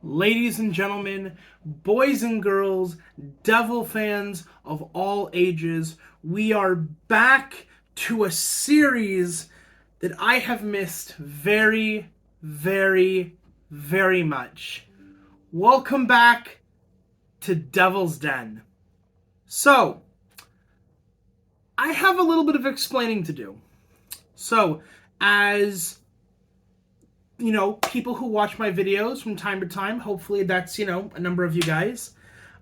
Ladies and gentlemen, boys and girls, Devil fans of all ages, we are back to a series that I have missed very, very, very much. Welcome back to Devil's Den. So, I have a little bit of explaining to do. So, as people who watch my videos from time to time, hopefully that's, a number of you guys.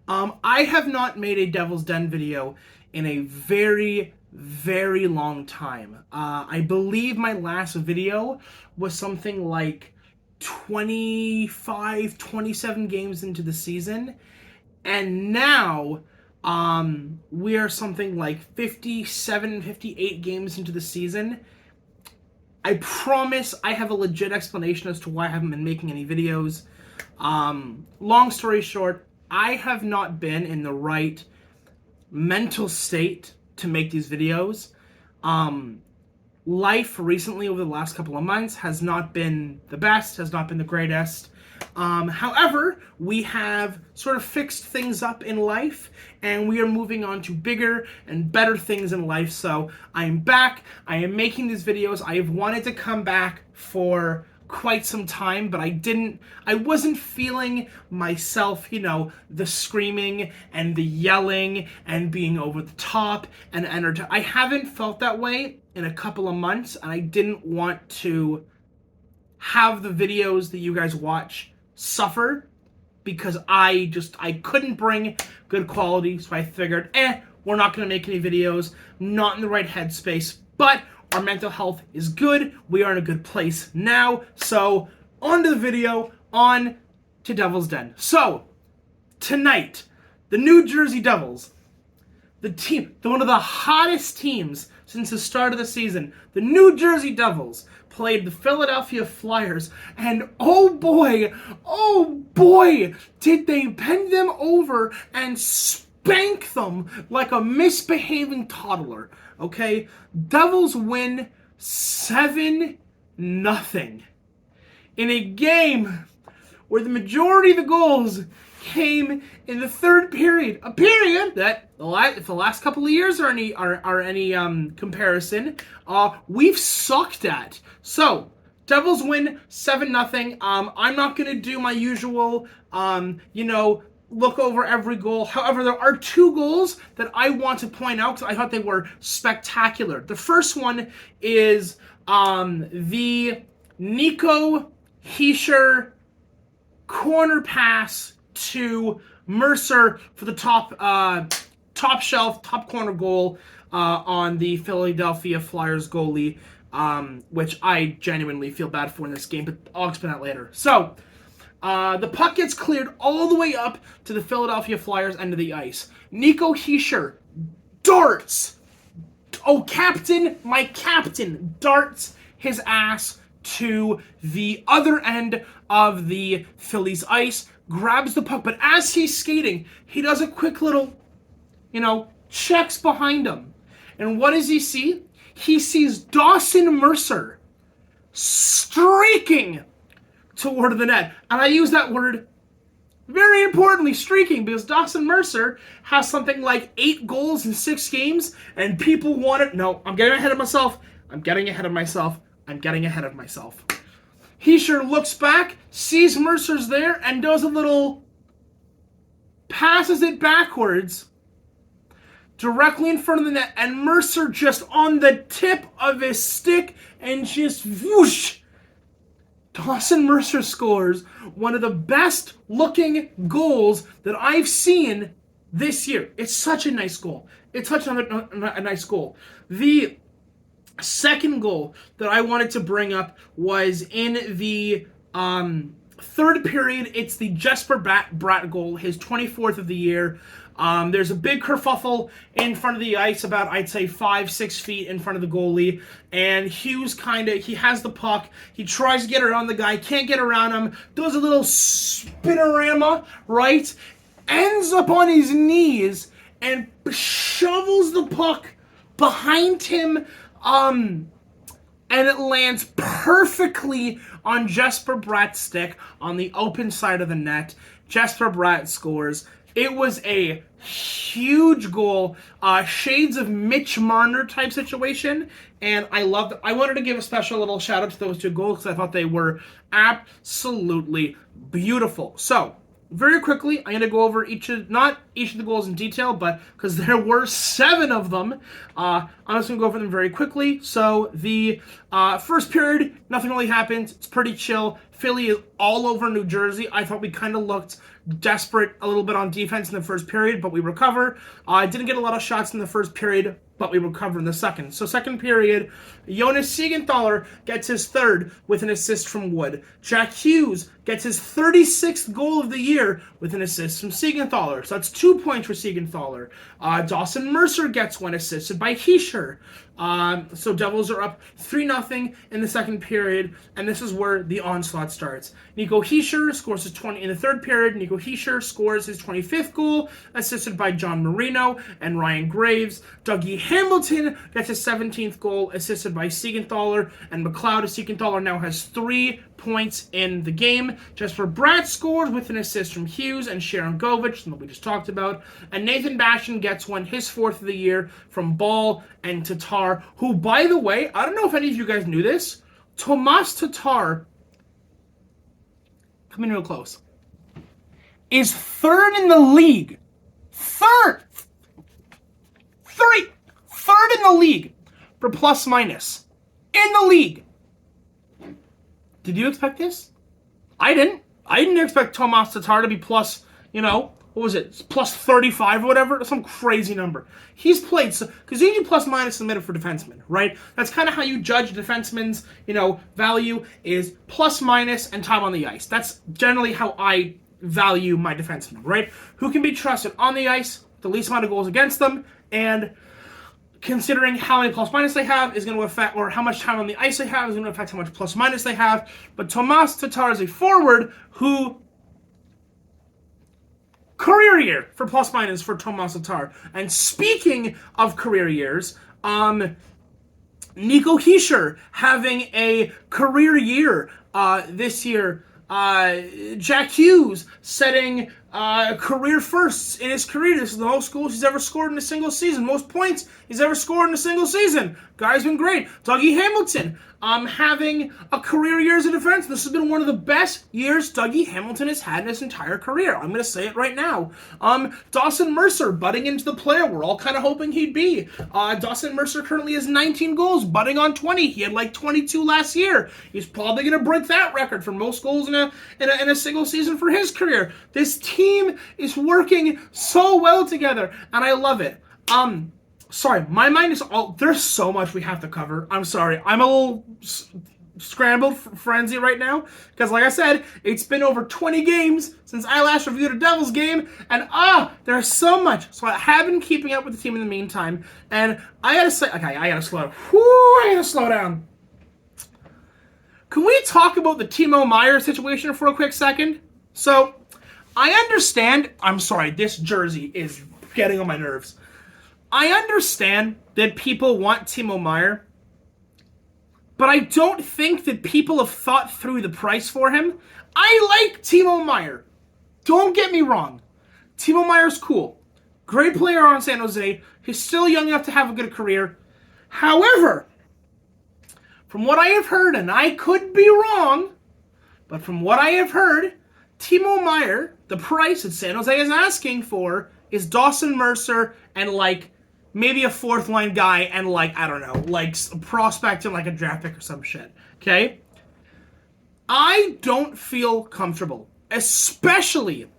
I have not made a Devil's Den video in a very, very long time. I believe my last video was something like 25, 27 games into the season. And now, we are something like 57, 58 games into the season. I promise I have a legit explanation as to why I haven't been making any videos. Long story short, I have not been in the right mental state to make these videos. Life recently over the last couple of months has not been the best, has not been the greatest. However, we have sort of fixed things up in life, and we are moving on to bigger and better things in life. So I am back. I am making these videos. I have wanted to come back for quite some time, but I wasn't feeling myself, the screaming and the yelling and being over the top and energy. I haven't felt that way in a couple of months, and I didn't want to have the videos that you guys watch suffer because I couldn't bring good quality, so I figured, we're not going to make any videos, not in the right headspace, but our mental health is good, we are in a good place now, so on to the video, on to Devil's Den. So, tonight, the New Jersey Devils, one of the hottest teams since the start of the season, the New Jersey Devils, played the Philadelphia Flyers, and oh boy, did they bend them over and spank them like a misbehaving toddler, okay? Devils win 7-0 in a game where the majority of the goals came in the third period, a period that if the last couple of years are any comparison, we've sucked at. So Devils win 7-0. I'm not gonna do my usual look over every goal. However, there are two goals that I want to point out because I thought they were spectacular. The first one is the Nico Hischier corner pass to Mercer for the top shelf, top corner goal on the Philadelphia Flyers goalie, which I genuinely feel bad for in this game, but I'll explain that later. So, the puck gets cleared all the way up to the Philadelphia Flyers end of the ice. Nico Hischier darts. My captain darts his ass to the other end of the Phillies ice, grabs the puck, but as he's skating, he does a quick little, checks behind him. And what does he see? He sees Dawson Mercer streaking toward the net. And I use that word very importantly, streaking, because Dawson Mercer has something like 8 goals in 6 games, and people want it. No, I'm getting ahead of myself. Hischier looks back, sees Mercer's there, and does a little, passes it backwards directly in front of the net, and Mercer just on the tip of his stick and just whoosh. Dawson Mercer scores one of the best looking goals that I've seen this year. It's such a nice goal. A nice goal. The second goal that I wanted to bring up was in the third period. It's the Jesper Bratt goal, his 24th of the year. There's a big kerfuffle in front of the ice, about, I'd say, 5-6 feet in front of the goalie, and Hughes he has the puck, he tries to get around the guy, can't get around him, does a little spinorama, right, ends up on his knees, and shovels the puck behind him, and it lands perfectly on Jesper Bratt's stick on the open side of the net. Jesper Bratt scores. It was a huge goal, shades of Mitch Marner type situation, and I loved it. I wanted to give a special little shout out to those two goals because I thought they were absolutely beautiful. So, very quickly, I'm going to go over not each of the goals in detail, but because there were 7 of them, I'm just going to go over them very quickly. So the first period, nothing really happened. It's pretty chill. Philly is all over New Jersey. I thought we kind of looked desperate a little bit on defense in the first period, but we recover. I didn't get a lot of shots in the first period, but we recover in the second. So second period, Jonas Siegenthaler gets his 3rd with an assist from Wood. Jack Hughes gets his 36th goal of the year with an assist from Siegenthaler. So that's 2 points for Siegenthaler. Dawson Mercer gets 1 assisted by Hischier. So Devils are up 3-0 in the second period, and this is where the onslaught starts. Nico Hischier scores his 20 in the third period. Nico Hischier scores his 25th goal, assisted by John Marino and Ryan Graves. Dougie Hamilton gets his 17th goal, assisted by Siegenthaler and McLeod. Siegenthaler now has 3 points in the game. Jesper Bratt scored with an assist from Hughes and Sharon Govich, that we just talked about. And Nathan Bastian gets his 4th of the year from Ball and Tatar, who, by the way, I don't know if any of you guys knew this, Tomas Tatar, come in real close, is 3rd in the league. 3rd in the league for plus minus. In the league. Did you expect this? I didn't. I didn't expect Tomas Tatar to be plus, what was it? Plus 35 or whatever. Some crazy number. He's played, because usually plus minus is the middle for defensemen, right? That's kind of how you judge a defenseman's, value is plus minus and time on the ice. That's generally how I value my defensemen, right? Who can be trusted on the ice, the least amount of goals against them, and considering how many plus minus they have is going to affect, or how much time on the ice they have is going to affect how much plus minus they have. But Tomas Tatar is a forward who, career year for plus minus for Tomas Tatar. And speaking of career years, Nico Hischier having a career year this year. Jack Hughes setting career firsts in his career. This is the most goals he's ever scored in a single season. Most points he's ever scored in a single season. Guy's been great. Dougie Hamilton having a career year as a defense. This has been one of the best years Dougie Hamilton has had in his entire career. I'm going to say it right now. Dawson Mercer butting into the player we're all kind of hoping he'd be. Dawson Mercer currently has 19 goals, butting on 20. He had like 22 last year. He's probably going to break that record for most goals in a single season for his career. This team is working so well together, and I love it. Sorry, my mind is there's so much we have to cover. I'm sorry. I'm a little scrambled frenzy right now because, like I said, it's been over 20 games since I last reviewed a Devils game, and there's so much. So I have been keeping up with the team in the meantime, and I gotta say, okay, I gotta slow down. I gotta slow down. Can we talk about the Timo Meier situation for a quick second? So, I understand, I'm sorry, this jersey is getting on my nerves. I understand that people want Timo Meier, but I don't think that people have thought through the price for him. I like Timo Meier. Don't get me wrong. Timo Meier's cool. Great player on San Jose. He's still young enough to have a good career. However, from what I have heard, and I could be wrong, but from what I have heard, Timo Meier, the price that San Jose is asking for is Dawson Mercer and maybe a 4th line guy and a prospect and a draft pick or some shit. Okay? I don't feel comfortable, especially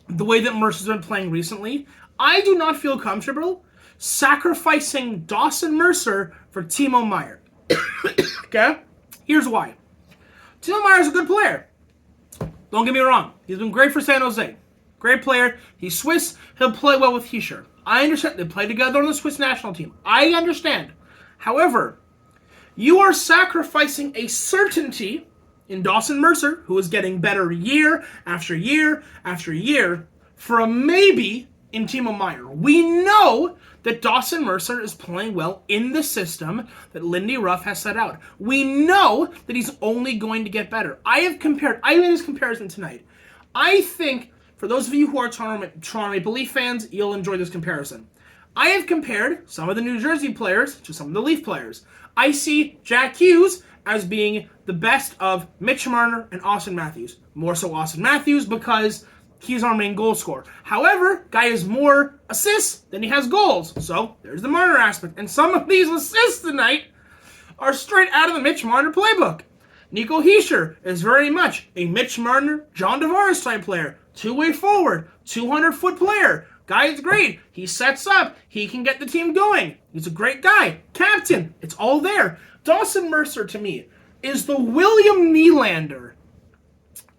the way that Mercer's been playing recently. I do not feel comfortable sacrificing Dawson Mercer for Timo Meier. Okay? Here's why. Timo Meier's a good player. Don't get me wrong. He's been great for San Jose. Great player. He's Swiss. He'll play well with Hischier. I understand. They play together on the Swiss national team. I understand. However, you are sacrificing a certainty in Dawson Mercer, who is getting better year after year after year, for a maybe in Timo Meier. We know that Dawson Mercer is playing well in the system that Lindy Ruff has set out. We know that he's only going to get better. I made this comparison tonight. I think, for those of you who are Toronto Maple Leaf fans, you'll enjoy this comparison. I have compared some of the New Jersey players to some of the Leaf players. I see Jack Hughes as being the best of Mitch Marner and Austin Matthews. More so Austin Matthews because he's our main goal scorer. However, guy has more assists than he has goals. So there's the Marner aspect. And some of these assists tonight are straight out of the Mitch Marner playbook. Nico Hischier is very much a Mitch Marner, John Tavares type player. Two-way forward, 200-foot player. Guy is great. He sets up. He can get the team going. He's a great guy. Captain. It's all there. Dawson Mercer, to me, is the William Nylander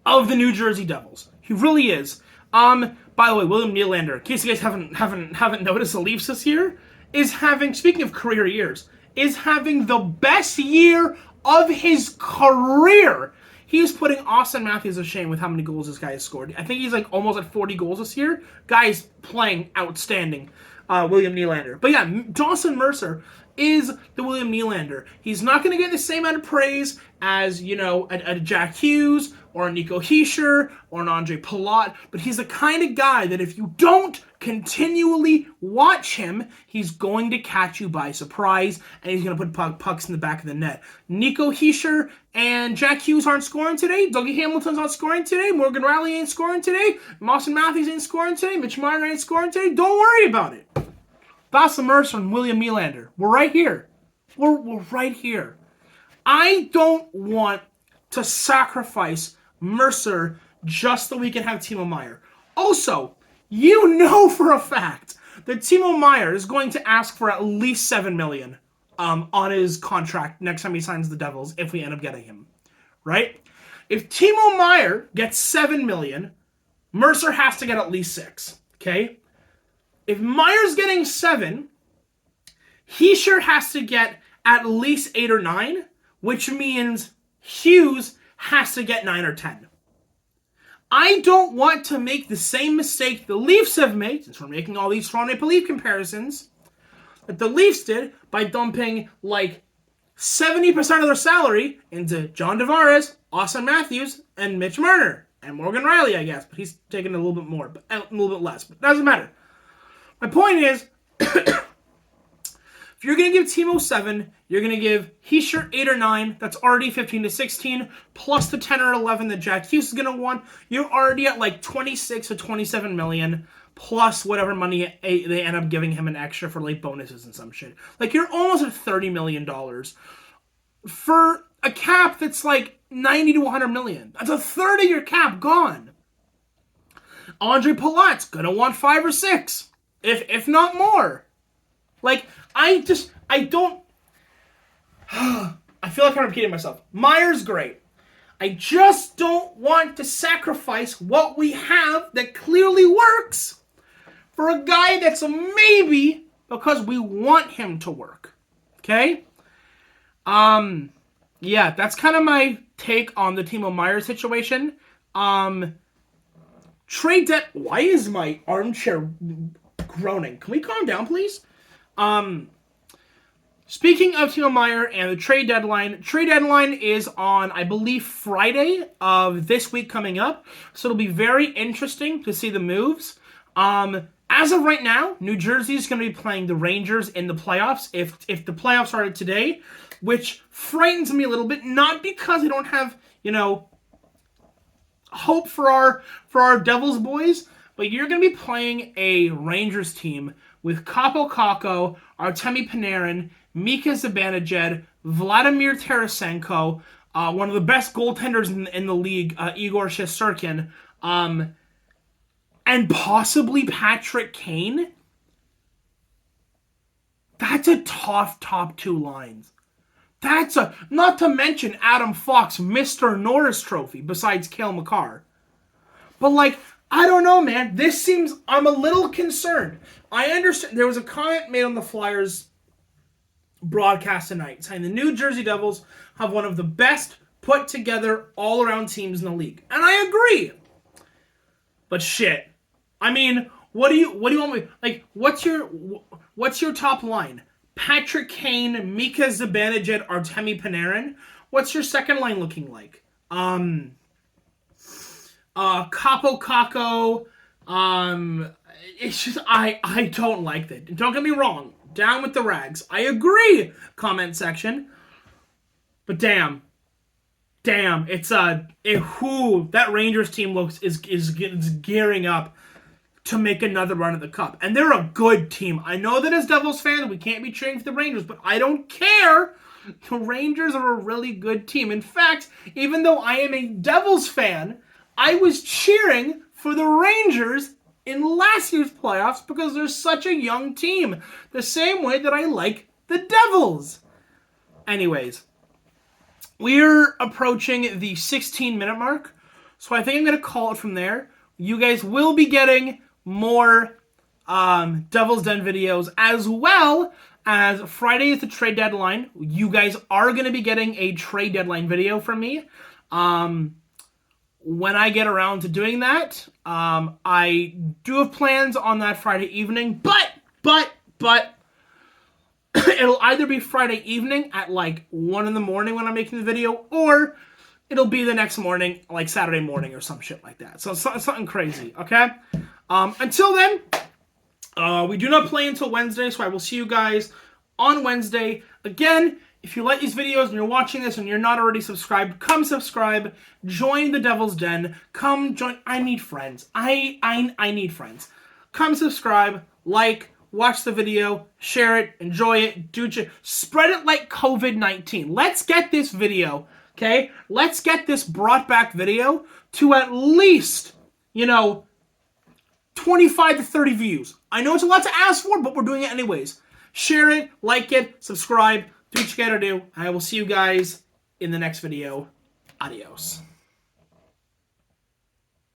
of the New Jersey Devils. He really is. By the way, William Nylander, in case you guys haven't noticed, the Leafs this year is having, speaking of career years, is having the best year of his career. He's putting Austin Matthews to shame with how many goals this guy has scored. I think he's like almost at 40 goals this year. Guy's playing outstanding, William Nylander. But yeah, Dawson Mercer is the William Nylander. He's not going to get the same amount of praise as, a Jack Hughes or a Nico Hischier or an Andre Palat, but he's the kind of guy that if you don't continually watch him, he's going to catch you by surprise, and he's going to put pucks in the back of the net. Nico Hischier and Jack Hughes aren't scoring today. Dougie Hamilton's not scoring today. Morgan Rielly ain't scoring today. Austin Matthews ain't scoring today. Mitch Marner ain't scoring today. Don't worry about it. Dawson Mercer and William Nylander. We're right here. We're right here. I don't want to sacrifice Mercer just so we can have Timo Meier. Also, you know for a fact that Timo Meier is going to ask for at least $7 million on his contract next time he signs the Devils if we end up getting him. Right? If Timo Meier gets $7 million, Mercer has to get at least $6 million. Okay? If Meier's getting 7, Hischier has to get at least 8 or 9, which means Hughes has to get 9 or 10. I don't want to make the same mistake the Leafs have made, since we're making all these Toronto Maple Leaf comparisons, that the Leafs did by dumping like 70% of their salary into John Tavares, Austin Matthews, and Mitch Marner. And Morgan Rielly, I guess, but he's taking a little bit more, but a little bit less, but it doesn't matter. My point is, if you're going to give Timo 7, you're going to give Hischier 8 or 9. That's already 15 to 16, plus the 10 or 11 that Jack Hughes is going to want. You're already at like 26 or 27 million, plus whatever money they end up giving him an extra for late bonuses and some shit. Like, you're almost at $30 million for a cap that's like 90 to 100 million. That's a third of your cap gone. Andre Palat's going to want 5 or 6. If not more. Like, I don't... I feel like I'm repeating myself. Meier's great. I just don't want to sacrifice what we have that clearly works for a guy that's a maybe because we want him to work. Okay? Yeah, that's kind of my take on the Timo Meier situation. Trade debt... Why is my armchair groaning? Can we calm down, please? Speaking of Timo Meier and the trade deadline is on, I believe, Friday of this week coming up. So it'll be very interesting to see the moves. As of right now, New Jersey is going to be playing the Rangers in the playoffs. If the playoffs started today, which frightens me a little bit, not because I don't have, hope for our Devils boys, but you're going to be playing a Rangers team with Kaapo Kakko, Artemi Panarin, Mika Zibanejad, Vladimir Tarasenko, one of the best goaltenders in the league, Igor Shesterkin, and possibly Patrick Kane. That's a tough top 2 lines. Not to mention Adam Fox, Mr. Norris Trophy, besides Cale Makar. But I don't know, man. I'm a little concerned. I understand. There was a comment made on the Flyers broadcast tonight saying the New Jersey Devils have one of the best put together all-around teams in the league. And I agree. But shit. I mean, What do you want me like? What's your top line? Patrick Kane, Mika Zibanejad, Artemi Panarin. What's your second line looking like? Capo Caco. It's just I don't like that. Don't get me wrong. Down with the rags. I agree. Comment section. But damn, it's that Rangers team is gearing up to make another run at the Cup, and they're a good team. I know that as Devils fans, we can't be cheering for the Rangers, but I don't care. The Rangers are a really good team. In fact, even though I am a Devils fan, I was cheering for the Rangers in last year's playoffs because they're such a young team. The same way that I like the Devils. Anyways, we're approaching the 16-minute mark, so I think I'm going to call it from there. You guys will be getting more Devil's Den videos, as well as Friday is the trade deadline. You guys are going to be getting a trade deadline video from me. When I get around to doing that, I do have plans on that Friday evening, but it'll either be Friday evening at like 1 in the morning when I'm making the video, or it'll be the next morning, like Saturday morning or some shit like that. So it's something crazy, okay? Until then, we do not play until Wednesday, so I will see you guys on Wednesday. Again, if you like these videos and you're watching this and you're not already subscribed, come subscribe, join the Devil's Den, come join. I need friends. I need friends. Come subscribe, like, watch the video, share it, enjoy it, spread it like COVID-19. Let's get this video, okay? Let's get this brought back video to at least, 25 to 30 views. I know it's a lot to ask for, but we're doing it anyways. Share it, like it, subscribe, do what you gotta do. I will see you guys in the next video. Adios.